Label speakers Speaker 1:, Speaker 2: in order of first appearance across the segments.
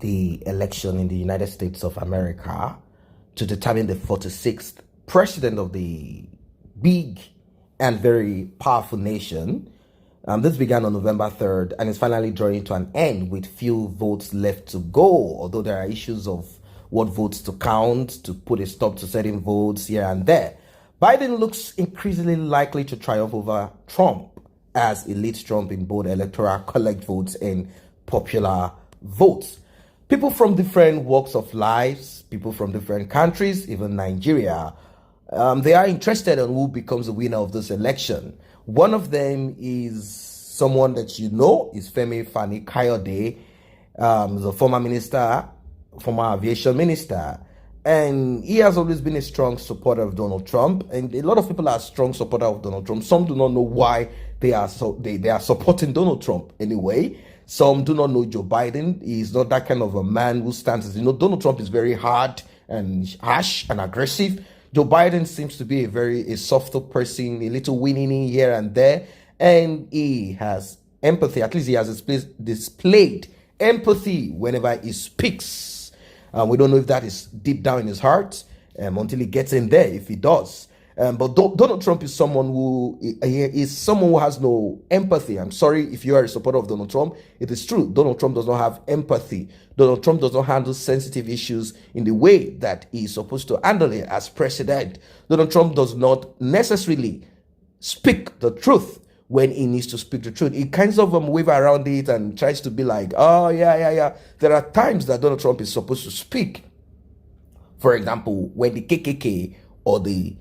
Speaker 1: the election in the United States of America to determine the 46th president of the big and very powerful nation. This began on November 3rd and is finally drawing to an end with few votes left to go, although there are issues of what votes to count, to put a stop to certain votes here and there. Biden looks increasingly likely to triumph over Trump as he leads Trump in both electoral college votes and popular votes. People from different walks of lives, people from different countries, even Nigeria, they are interested in who becomes the winner of this election. One of them is someone that you know, is Femi Fani-Kayode, the former minister, former aviation minister, and he has always been a strong supporter of Donald Trump, and a lot of people are strong supporters of Donald Trump. Some do not know why they are supporting Donald Trump anyway. Some do not know Joe Biden. He's not that kind of a man who stands as, Donald Trump is very hard and harsh and aggressive. Joe Biden seems to be a softer person, a little winning here and there, and he has empathy. At least he has displayed empathy whenever he speaks. We don't know if that is deep down in his heart until he gets in there, if he does. But Donald Trump is someone who has no empathy. I'm sorry if you are a supporter of Donald Trump. It is true. Donald Trump does not have empathy. Donald Trump does not handle sensitive issues in the way that he is supposed to handle it as president. Donald Trump does not necessarily speak the truth when he needs to speak the truth. He kind of wave around it and tries to be like, oh, yeah. There are times that Donald Trump is supposed to speak. For example, when the KKK or the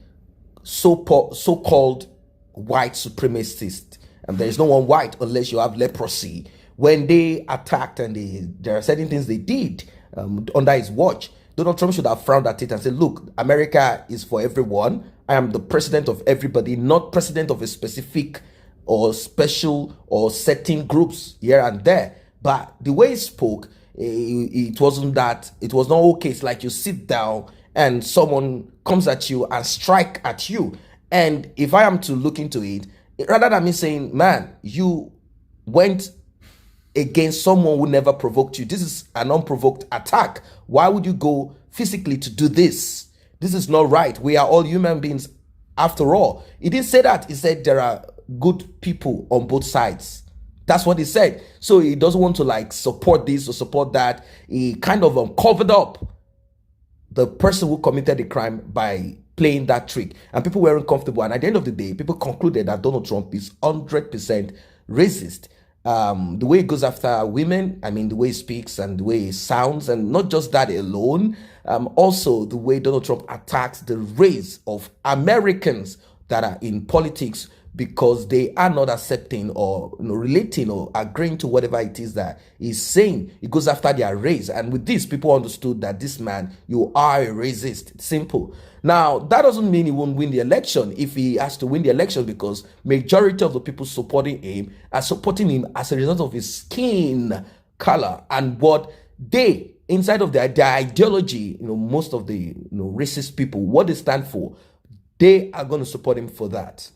Speaker 1: so-called white supremacist, and there is no one white unless you have leprosy, when they attacked and there are certain things they did under his watch, Donald Trump should have frowned at it and said, look, America is for everyone. I am the president of everybody, not president of a specific or special or certain groups here and there. But the way he spoke, it was not okay. It's like you sit down and someone comes at you and strike at you. And if I am to look into it, rather than me saying, man, you went against someone who never provoked you. This is an unprovoked attack. Why would you go physically to do this? This is not right. We are all human beings after all. He didn't say that. He said there are good people on both sides. That's what he said. So he doesn't want to support this or support that. He kind of covered up the person who committed the crime by playing that trick. And people weren't comfortable. And at the end of the day, people concluded that Donald Trump is 100% racist. The way he goes after women, the way he speaks and the way he sounds, and not just that alone, also the way Donald Trump attacks the race of Americans that are in politics because they are not accepting or relating or agreeing to whatever it is that he's saying. He goes after their race. And with this, people understood that this man, you are a racist. It's simple. Now, that doesn't mean he won't win the election if he has to win the election, because majority of the people supporting him are supporting him as a result of his skin color and what they, inside of their ideology, most of the racist people, what they stand for, they are going to support him for that.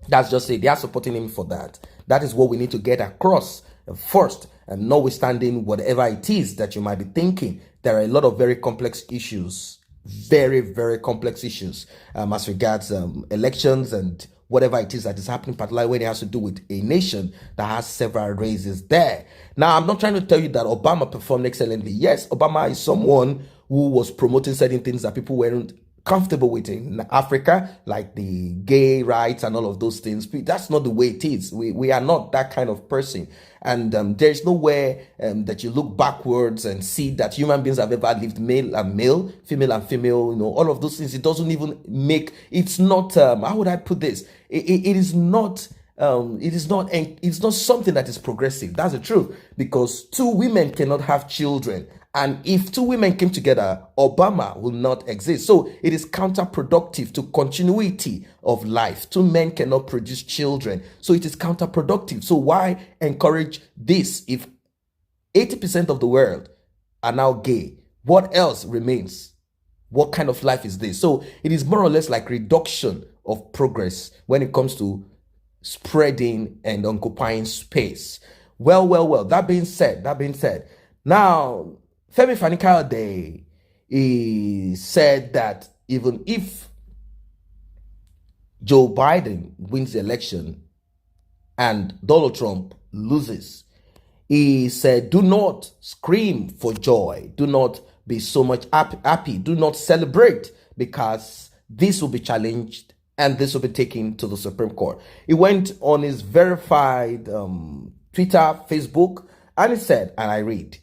Speaker 1: That's just it. They are supporting him for that. That is what we need to get across first. And notwithstanding whatever it is that you might be thinking, there are a lot of very complex issues, very, very complex issues as regards elections and whatever it is that is happening, particularly when it has to do with a nation that has several races there. Now, I'm not trying to tell you that Obama performed excellently. Yes, Obama is someone who was promoting certain things that people weren't comfortable with in Africa, like the gay rights and all of those things. That's not the way it is. We are not that kind of person. And there's nowhere that you look backwards and see that human beings have ever lived male and male, female and female, all of those things. It doesn't even make, it's not, how would I put this? It is not something that is progressive. That's the truth, because two women cannot have children. And if two women came together, Obama will not exist. So it is counterproductive to continuity of life. Two men cannot produce children. So it is counterproductive. So why encourage this if 80% of the world are now gay? What else remains? What kind of life is this? So it is more or less like reduction of progress when it comes to spreading and occupying space. Well. That being said, Now, Femi Fani-Kayode, he said that even if Joe Biden wins the election and Donald Trump loses, he said, do not scream for joy. Do not be so much happy. Do not celebrate, because this will be challenged and this will be taken to the Supreme Court. He went on his verified Twitter, Facebook, and he said, and I read,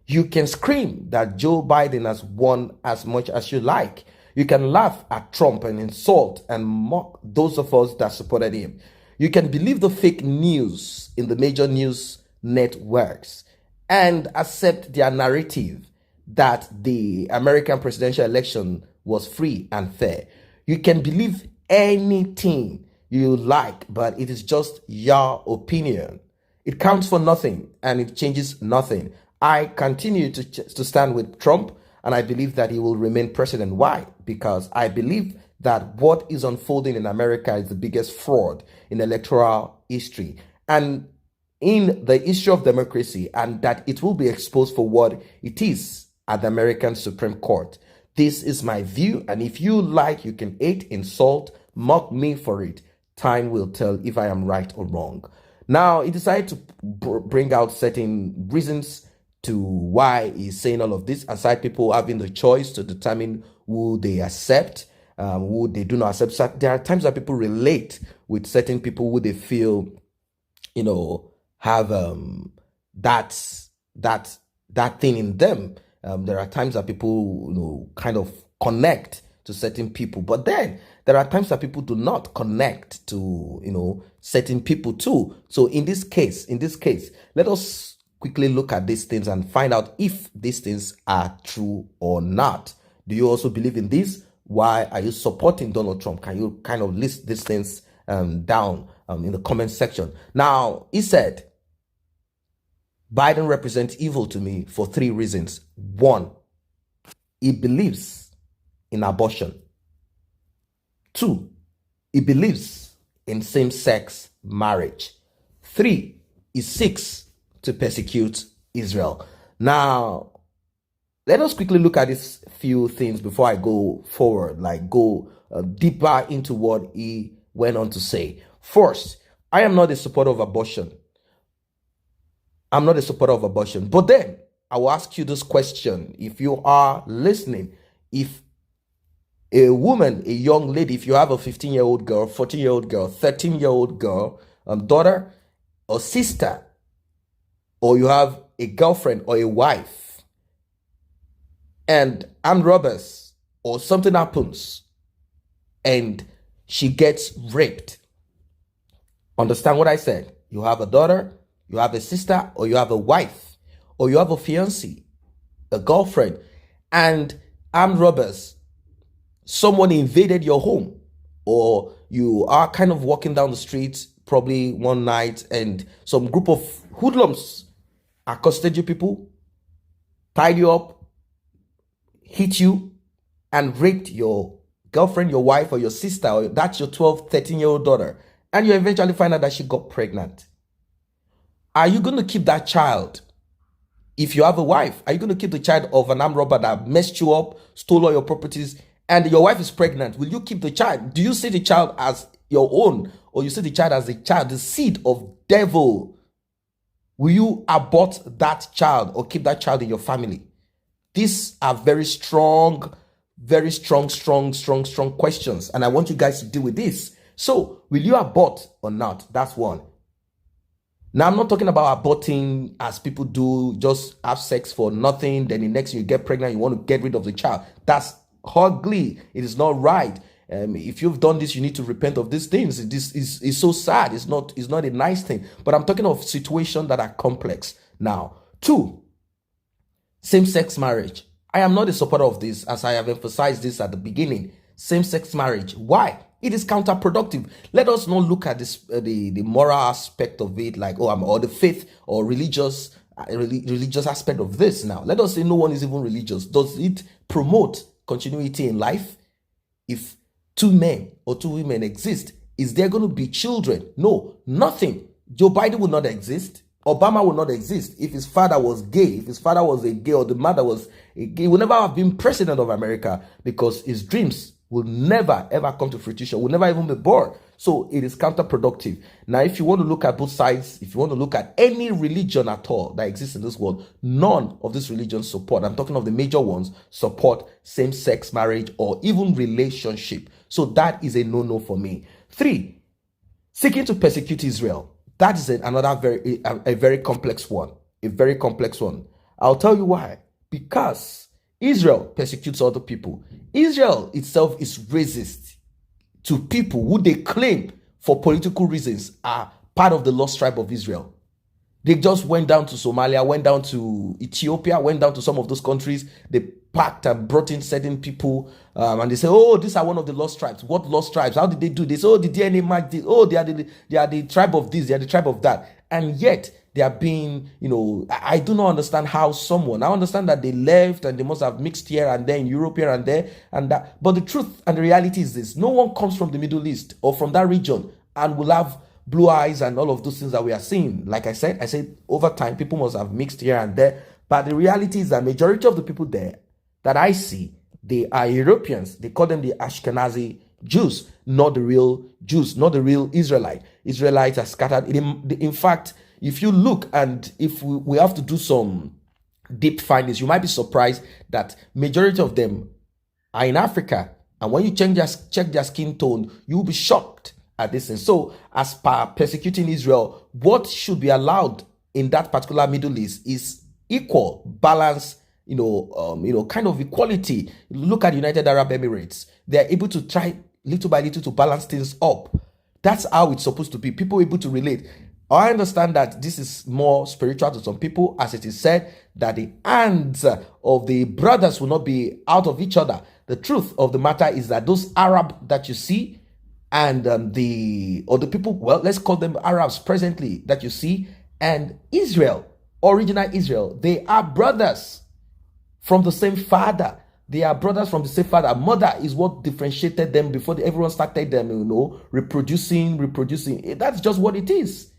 Speaker 1: you can scream that Joe Biden has won as much as you like. You can laugh at Trump and insult and mock those of us that supported him. You can believe the fake news in the major news networks and accept their narrative that the American presidential election was free and fair. You can believe anything you like, but it is just your opinion. It counts for nothing and it changes nothing. I continue to stand with Trump, and I believe that he will remain president. Why? Because I believe that what is unfolding in America is the biggest fraud in electoral history and in the history of democracy, and that it will be exposed for what it is at the American Supreme Court. This is my view, and if you like, you can hate, insult, mock me for it. Time will tell if I am right or wrong. Now, he decided to bring out certain reasons to why he's saying all of this, aside people having the choice to determine who they accept, who they do not accept. So there are times that people relate with certain people who they feel, have that thing in them. There are times that people, kind of connect to certain people, but then there are times that people do not connect to, certain people too. So in this case, let us quickly look at these things and find out if these things are true or not. Do you also believe in this? Why are you supporting Donald Trump? Can you kind of list these things down in the comment section? Now, he said, Biden represents evil to me for 3 reasons. 1, he believes in abortion. 2, he believes in same-sex marriage. 3, he seeks to persecute Israel. Now, let us quickly look at these few things before I go forward, go deeper into what he went on to say. First, I am not a supporter of abortion. I'm not a supporter of abortion. But then, I will ask you this question. If you are listening, if a woman, a young lady, if you have a 15-year-old girl, 14-year-old girl, 13-year-old girl, daughter or sister, or you have a girlfriend or a wife, and armed robbers or something happens and she gets raped. Understand what I said? You have a daughter, you have a sister, or you have a wife, or you have a fiancé, a girlfriend, and armed robbers, someone invaded your home, or you are kind of walking down the street probably one night and some group of hoodlums accosted you people, tied you up, hit you, and raped your girlfriend, your wife, or your sister, or that's your 12, 13-year-old daughter, and you eventually find out that she got pregnant. Are you going to keep that child? If you have a wife, are you going to keep the child of an armed robber that messed you up, stole all your properties, and your wife is pregnant? Will you keep the child? Do you see the child as your own, or you see the child as a child, the seed of devil? Will you abort that child or keep that child in your family? These are very strong questions, and I want you guys to deal with this. So, will you abort or not? That's one. Now, I'm not talking about aborting as people do, just have sex for nothing, then the next you get pregnant, you want to get rid of the child. That's ugly. It is not right. If you've done this, you need to repent of these things. This is so sad. It's not a nice thing. But I'm talking of situations that are complex. Now, 2, same-sex marriage. I am not a supporter of this, as I have emphasized this at the beginning. Same-sex marriage. Why? It is counterproductive. Let us not look at this the moral aspect of it, or the faith or religious aspect of this. Now, let us say no one is even religious. Does it promote continuity in life? If 2 men or 2 women exist, is there going to be children? No, nothing. Joe Biden will not exist. Obama would not exist if his father was gay, if his father was a gay or the mother was a gay. He would never have been president of America because his dreams will never ever come to fruition, will never even be born. So it is counterproductive. Now, if you want to look at both sides, if you want to look at any religion at all that exists in this world, none of these religions support, I'm talking of the major ones, support same-sex marriage or even relationship. So that is a no-no for me. 3, seeking to persecute Israel. That is another very complex one. A very complex one. I'll tell you why. Because Israel persecutes other people. Israel itself is racist to people who they claim for political reasons are part of the lost tribe of Israel. They just went down to Somalia, went down to Ethiopia, went down to some of those countries. They packed and brought in certain people, and they say, "Oh, these are one of the lost tribes." What lost tribes? How did they do this? Oh, the DNA match this. Oh, they are the tribe of this. They are the tribe of that. And yet they are being, I do not understand how someone. I understand that they left and they must have mixed here and there in Europe, here and there, and that. But the truth and the reality is this: no one comes from the Middle East or from that region and will have blue eyes and all of those things that we are seeing. Like I said over time, people must have mixed here and there. But the reality is that majority of the people there that I see, they are Europeans. They call them the Ashkenazi Jews, not the real Jews, not the real Israelite. Israelites are scattered. In fact, if you look and if we have to do some deep findings, you might be surprised that majority of them are in Africa. And when you check their skin tone, you'll be shocked at this. And so, as per persecuting Israel, what should be allowed in that particular Middle East is equal, balance, kind of equality. Look at United Arab Emirates. They are able to try little by little to balance things up. That's how it's supposed to be. People are able to relate. I understand that this is more spiritual to some people, as it is said that the hands of the brothers will not be out of each other. The truth of the matter is that those Arab that you see and the people, well, let's call them Arabs presently that you see, and Israel, original Israel, they are brothers from the same father. They are brothers from the same father. Mother is what differentiated them before everyone started them, reproducing. That's just what it is.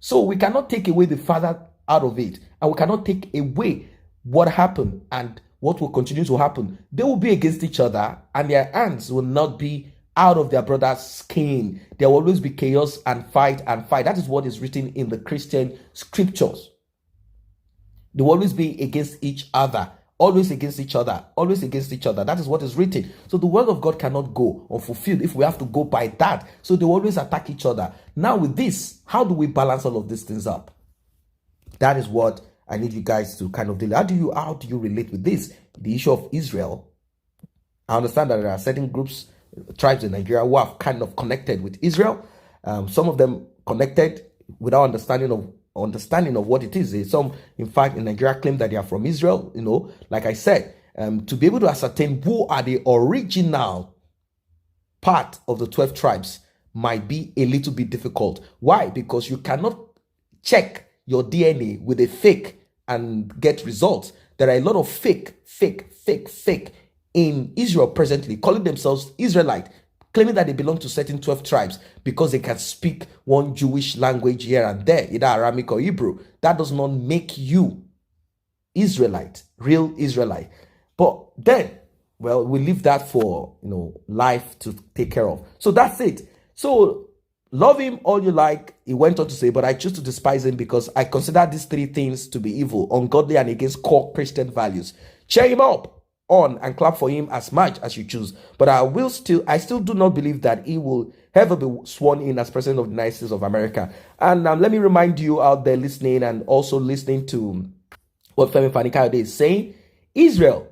Speaker 1: So we cannot take away the father out of it, and we cannot take away what happened and what will continue to happen. They will be against each other, and their hands will not be out of their brother's skin. There will always be chaos and fight. That is what is written in the Christian scriptures. They will always be against each other. Always against each other. Always against each other. That is what is written. So the word of God cannot go unfulfilled if we have to go by that. So they will always attack each other. Now with this, how do we balance all of these things up? That is what I need you guys to kind of deal. How do you relate with this? The issue of Israel. I understand that there are certain groups, tribes in Nigeria who have kind of connected with Israel. Some of them connected without understanding of what it is. Some, in fact, in Nigeria claim that they are from Israel. Like I said, to be able to ascertain who are the original part of the 12 tribes might be a little bit difficult. Why? Because you cannot check your DNA with a fake and get results. There are a lot of fake in Israel presently, calling themselves Israelite, claiming that they belong to certain 12 tribes because they can speak one Jewish language here and there, either Aramaic or Hebrew. That does not make you Israelite, real Israelite. But then, well, we leave that for, life to take care of. So that's it. So love him all you like, he went on to say, but I choose to despise him because I consider these 3 things to be evil, ungodly, and against core Christian values. Cheer him up on and clap for him as much as you choose, but I still do not believe that he will ever be sworn in as president of the United States of America. And let me remind you out there listening and also listening to what Femi Fani-Kayode is saying, Israel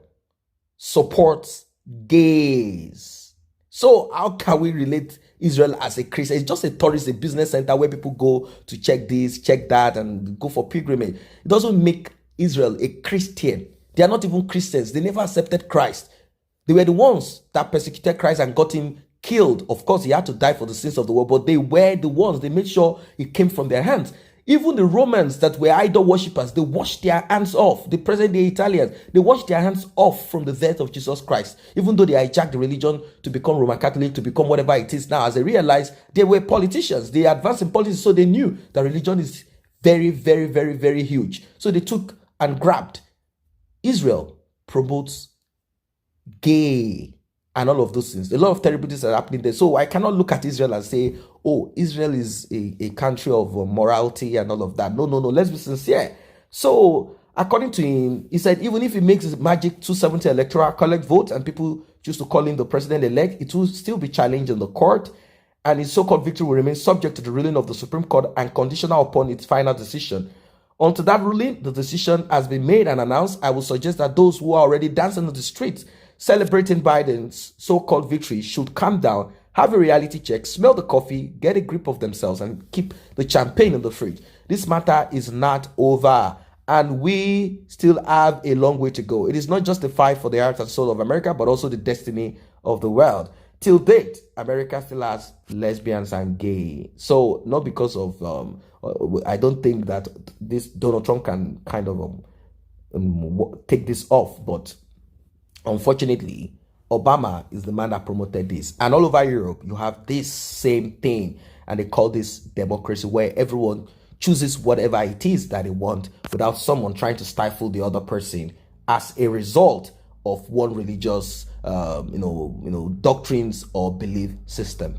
Speaker 1: supports gays. So how can we relate Israel as a Christian? It's just a tourist, a business center where people go to check this, check that, and go for pilgrimage. It doesn't make Israel a Christian. They are not even Christians. They never accepted Christ. They were the ones that persecuted Christ and got him killed. Of course, he had to die for the sins of the world, but they were the ones. They made sure it came from their hands. Even the Romans that were idol worshippers, they washed their hands off. The present-day Italians, they washed their hands off from the death of Jesus Christ. Even though they hijacked the religion to become Roman Catholic, to become whatever it is now, as they realized they were politicians. They advanced in politics, so they knew that religion is Very, very, very, very huge. So they took and grabbed. Israel promotes gay and all of those things. A lot of terrible things are happening there. So I cannot look at Israel and say, oh, Israel is a country of morality and all of that. No, no, no. Let's be sincere. So according to him, he said even if he makes his magic 270 electoral college votes and people choose to call him the president-elect, it will still be challenged in the court, and his so-called victory will remain subject to the ruling of the Supreme Court and conditional upon its final decision. Until that ruling, the decision has been made and announced. I would suggest that those who are already dancing on the streets celebrating Biden's so-called victory should calm down, have a reality check, smell the coffee, get a grip of themselves, and keep the champagne in the fridge. This matter is not over, and we still have a long way to go. It is not just a fight for the heart and soul of America, but also the destiny of the world. Till date, America still has lesbians and gay. So not because of I don't think that this Donald Trump can kind of take this off, but unfortunately, Obama is the man that promoted this. And all over Europe, you have this same thing, and they call this democracy, where everyone chooses whatever it is that they want without someone trying to stifle the other person as a result of one religious doctrines or belief system.